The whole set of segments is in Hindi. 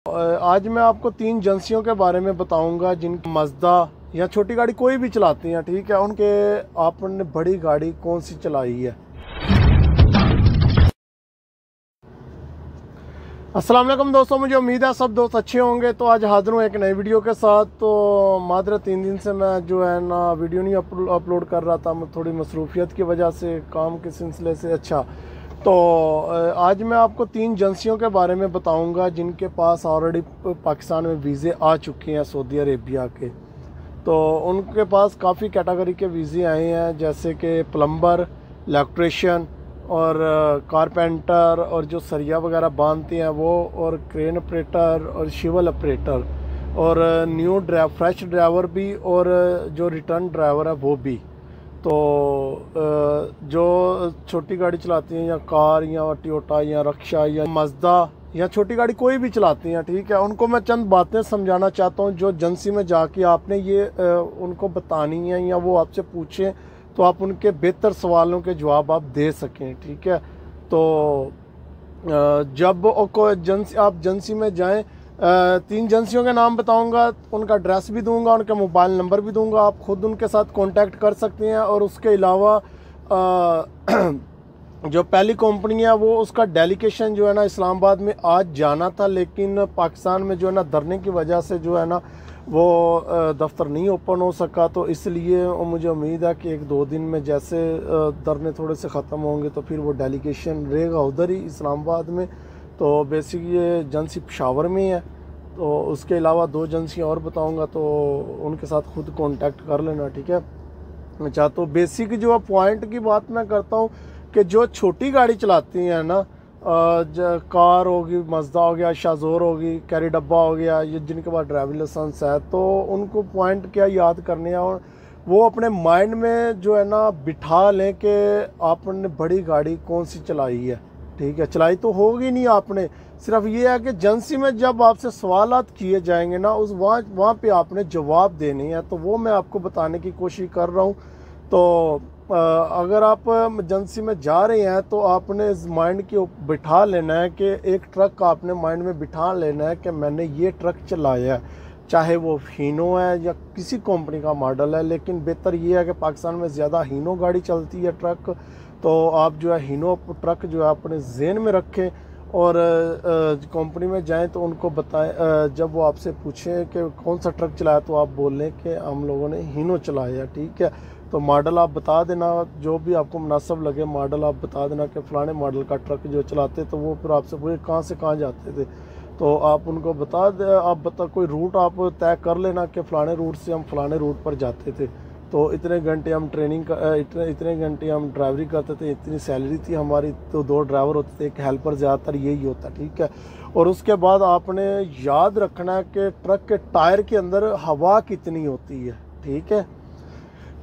आज मैं आपको 3 एजेंसियों के बारे में बताऊंगा जिनकी मज़दा या छोटी गाड़ी कोई भी चलाती हैं, ठीक है। उनके आपने बड़ी गाड़ी कौन सी चलाई है। अस्सलाम वालेकुम दोस्तों, मुझे उम्मीद है सब दोस्त अच्छे होंगे। तो आज हाजिर हूँ एक नई वीडियो के साथ। तो मात्र 3 दिन से मैं जो है ना वीडियो नहीं अपलोड कर रहा था, थोड़ी मसरूफियत की वजह से, काम के सिलसिले से। अच्छा, तो आज मैं आपको 3 एजेंसियों के बारे में बताऊंगा जिनके पास ऑलरेडी पाकिस्तान में वीज़े आ चुके हैं सऊदी अरेबिया के। तो उनके पास काफ़ी कैटेगरी के वीज़े आए हैं, जैसे कि प्लम्बर, इलेक्ट्रिशियन और कारपेंटर और जो सरिया वगैरह बांधते हैं वो, और क्रेन ऑपरेटर और शिवल ऑपरेटर और न्यू फ्रेश ड्राइवर भी, और जो रिटर्न ड्राइवर है वो भी। तो जो छोटी गाड़ी चलाती हैं, या कार या टोयोटा या रक्षा या मज़दा या छोटी गाड़ी कोई भी चलाती हैं, ठीक है, उनको मैं चंद बातें समझाना चाहता हूं जो एजेंसी में जाके आपने ये उनको बतानी है, या वो आपसे पूछें तो आप उनके बेहतर सवालों के जवाब आप दे सकें, ठीक है। तो जब आप एजेंसी में जाएं, 3 एजेंसियों के नाम बताऊंगा, उनका एड्रेस भी दूंगा, उनका मोबाइल नंबर भी दूंगा। आप खुद उनके साथ कांटेक्ट कर सकते हैं। और उसके अलावा जो पहली कंपनी है वो, उसका डेलीगेशन जो है ना इस्लामाबाद में आज जाना था, लेकिन पाकिस्तान में जो है ना धरने की वजह से जो है ना वो दफ्तर नहीं ओपन हो सका। तो इसलिए मुझे उम्मीद है कि 1-2 दिन में जैसे धरने थोड़े से ख़त्म होंगे तो फिर वो डेलीगेशन रहेगा उधर ही इस्लामाबाद में। तो बेसिक ये एजेंसी पेशावर में है। तो उसके अलावा 2 एजेंसियाँ और बताऊंगा, तो उनके साथ खुद कांटेक्ट कर लेना, ठीक है। अच्छा, तो बेसिक जो पॉइंट की बात मैं करता हूँ कि जो छोटी गाड़ी चलाती हैं ना, कार होगी, मज़दा हो गया, शाज़ोर होगी, कैरी डब्बा हो गया, ये जिनके पास ड्राइविंग लाइसेंस है, तो उनको पॉइंट क्या याद करने हैं, और वो अपने माइंड में जो है ना बिठा लें कि आपने बड़ी गाड़ी कौन सी चलाई है, ठीक है। चलाई तो होगी नहीं आपने, सिर्फ ये है कि एजेंसी में जब आपसे सवालात किए जाएंगे ना, उस वहाँ पे आपने जवाब देने हैं। तो वो मैं आपको बताने की कोशिश कर रहा हूँ। तो अगर आप एजेंसी में जा रहे हैं तो आपने इस माइंड के बिठा लेना है कि एक ट्रक आपने माइंड में बिठा लेना है कि मैंने ये ट्रक चलाया है, चाहे वो हीनो है या किसी कंपनी का मॉडल है। लेकिन बेहतर ये है कि पाकिस्तान में ज़्यादा हीनो गाड़ी चलती है, ट्रक। तो आप जो है हीनो ट्रक जो है अपने ज़हन में रखें, और कंपनी में जाएं तो उनको बताएं, जब वो आपसे पूछें कि कौन सा ट्रक चलाया, तो आप बोलें कि हम लोगों ने हीनो चलाया, ठीक है। तो मॉडल आप बता देना, जो भी आपको मुनासिब लगे मॉडल आप बता देना कि फ़लाने मॉडल का ट्रक जो चलाते। तो वो फिर आपसे पूछे कहाँ से कहाँ जाते थे, तो आप उनको बता दें। आप कोई रूट आप तय कर लेना कि फ़लाने रूट से हम फ़लाने रूट पर जाते थे, तो इतने घंटे हम ट्रेनिंग इतने घंटे हम ड्राइवरी करते थे, इतनी सैलरी थी हमारी। तो 2 ड्राइवर होते थे, एक हेल्पर, ज़्यादातर यही होता, ठीक है। और उसके बाद आपने याद रखना है कि ट्रक के टायर के अंदर हवा कितनी होती है, ठीक है।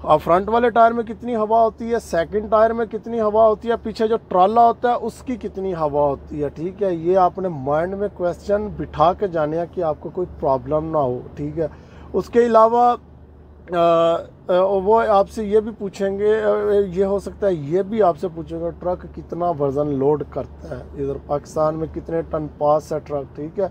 फ्रंट वाले टायर में कितनी हवा होती है, सेकंड टायर में कितनी हवा होती है, पीछे जो ट्राला होता है उसकी कितनी हवा होती है, ठीक है। ये आपने माइंड में क्वेश्चन बिठा के जाने हैं कि आपको कोई प्रॉब्लम ना हो, ठीक है। उसके अलावा वो आपसे ये भी पूछेंगे, ये हो सकता है ये भी आपसे पूछेंगे ट्रक कितना वज़न लोड करता है, इधर पाकिस्तान में कितने टन पास है ट्रक, ठीक है।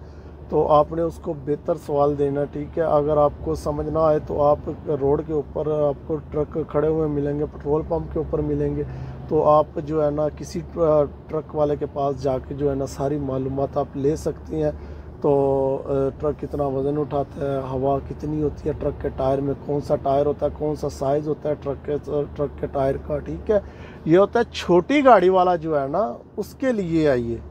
तो आपने उसको बेहतर सवाल देना, ठीक है। अगर आपको समझ ना आए तो आप रोड के ऊपर आपको ट्रक खड़े हुए मिलेंगे, पेट्रोल पंप के ऊपर मिलेंगे, तो आप जो है ना किसी ट्रक वाले के पास जाके जो है ना सारी मालूमात आप ले सकती हैं। तो ट्रक कितना वज़न उठाता है, हवा कितनी होती है ट्रक के टायर में, कौन सा टायर होता है, कौन सा साइज़ होता है ट्रक के टायर का, ठीक है। ये होता है छोटी गाड़ी वाला जो है ना उसके लिए है ये।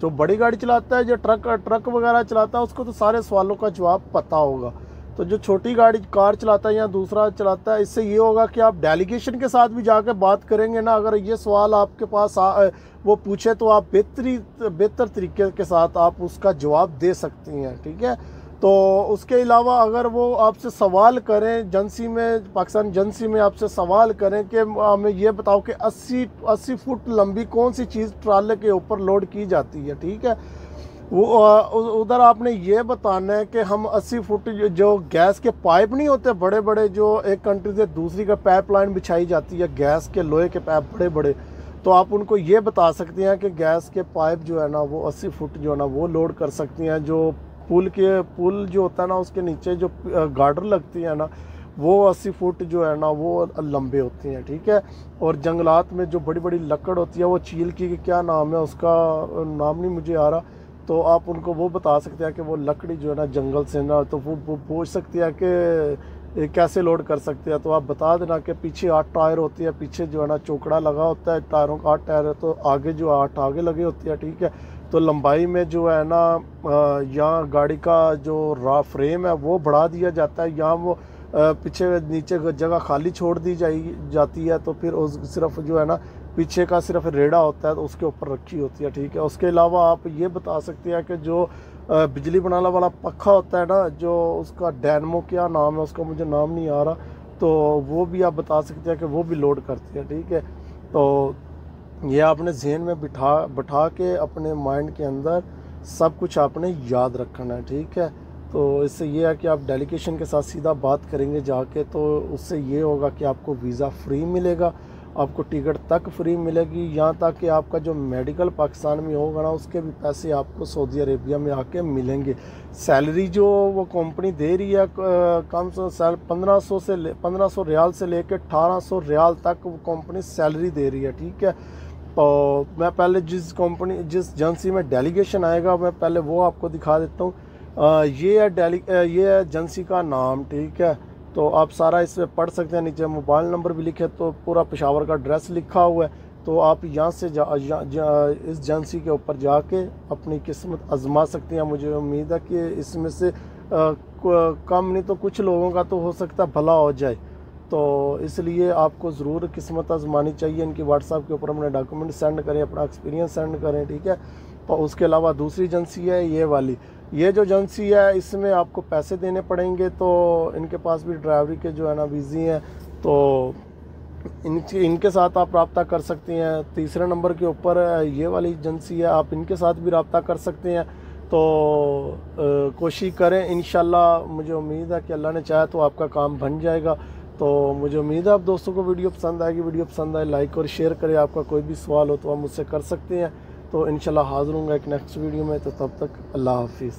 जो बड़ी गाड़ी चलाता है, जो ट्रक वगैरह चलाता है, उसको तो सारे सवालों का जवाब पता होगा। तो जो छोटी गाड़ी कार चलाता है या दूसरा चलाता है, इससे ये होगा कि आप डेलीगेशन के साथ भी जाकर बात करेंगे ना, अगर ये सवाल आपके पास वो पूछे तो आप बेहतर तरीके के साथ आप उसका जवाब दे सकती हैं, ठीक है। तो उसके अलावा अगर वो आपसे सवाल करें एजेंसी में, पाकिस्तान एजेंसी में आपसे सवाल करें कि हमें ये बताओ कि 80 फुट लंबी कौन सी चीज़ ट्राले के ऊपर लोड की जाती है, ठीक है। वो उधर आपने ये बताना है कि हम 80 फुट जो गैस के पाइप नहीं होते बड़े बड़े, जो एक कंट्री से दूसरी का पाइपलाइन बिछाई जाती है, गैस के लोहे के पाइप बड़े बड़े, तो आप उनको ये बता सकती हैं कि गैस के पाइप जो है ना वो 80 फुट जो है ना वो लोड कर सकती हैं। जो पुल जो होता है ना उसके नीचे जो गार्डर लगती है ना वो 80 फुट जो है ना वो लंबे होते हैं, ठीक है। और जंगलात में जो बड़ी बड़ी लकड़ होती है वो चील की क्या नाम है उसका नाम नहीं मुझे आ रहा, तो आप उनको वो बता सकते हैं कि वो लकड़ी जो है ना जंगल से ना, तो वो पूछ सकते हैं कि कैसे लोड कर सकते हैं। तो आप बता देना कि पीछे 8 टायर होती है, पीछे जो है ना चौकड़ा लगा होता है, टायरों का 8 टायर है तो आगे जो 8 आगे लगे होती है, ठीक है। तो लंबाई में जो है ना यहाँ गाड़ी का जो फ्रेम है वो बढ़ा दिया जाता है, यहाँ वो पीछे नीचे जगह खाली छोड़ दी जाती है, तो फिर उस सिर्फ जो है ना पीछे का सिर्फ रेड़ा होता है तो उसके ऊपर रखी होती है, ठीक है। उसके अलावा आप ये बता सकते हैं कि जो बिजली बनाने वाला पखा होता है ना, जो उसका डैनमो क्या नाम है उसका मुझे नाम नहीं आ रहा, तो वो भी आप बता सकते हैं कि वो भी लोड करती है, ठीक है। तो ये आपने जहन में बिठा के अपने माइंड के अंदर सब कुछ आपने याद रखना है, ठीक है। तो इससे ये है कि आप डेलीगेशन के साथ सीधा बात करेंगे जाके, तो उससे ये होगा कि आपको वीज़ा फ्री मिलेगा, आपको टिकट तक फ्री मिलेगी, यहाँ तक कि आपका जो मेडिकल पाकिस्तान में होगा ना उसके भी पैसे आपको सऊदी अरेबिया में आके मिलेंगे। सैलरी जो वो कंपनी दे रही है कम से 1500 रियाल से लेकर 1800 रियाल तक वो कंपनी सैलरी दे रही है, ठीक है। तो मैं पहले जिस एजेंसी में डेलीगेशन आएगा मैं पहले वो आपको दिखा देता हूँ। ये है एजेंसी का नाम, ठीक है। तो आप सारा इसमें पढ़ सकते हैं, नीचे मोबाइल नंबर भी लिखे, तो पूरा पेशावर का एड्रेस लिखा हुआ है। तो आप यहाँ से इस एजेंसी के ऊपर जाके अपनी किस्मत आजमा सकते हैं। मुझे उम्मीद है कि इसमें से कम नहीं तो कुछ लोगों का तो हो सकता है भला हो जाए, तो इसलिए आपको ज़रूर किस्मत आजमानी चाहिए। इनकी व्हाट्सएप के ऊपर अपने डॉक्यूमेंट सेंड करें, अपना एक्सपीरियंस सेंड करें, ठीक है। और उसके अलावा दूसरी एजेंसी है ये वाली, ये जो एजेंसी है इसमें आपको पैसे देने पड़ेंगे, तो इनके पास भी ड्राइवरी के जो है ना वीज़े हैं, तो इनके साथ आप रब्ता कर सकते हैं। तीसरे नंबर के ऊपर ये वाली एजेंसी है, आप इनके साथ भी रब्ता कर सकते हैं। तो कोशिश करें, इंशाल्लाह मुझे उम्मीद है कि अल्लाह ने चाहा तो आपका काम बन जाएगा। तो मुझे उम्मीद है आप दोस्तों को वीडियो पसंद आएगी। वीडियो पसंद आए लाइक और शेयर करें। आपका कोई भी सवाल हो तो आप मुझसे कर सकते हैं। तो इंशाल्लाह हाज़िर होंगे एक नेक्स्ट वीडियो में, तो तब तक अल्लाह हाफिज़।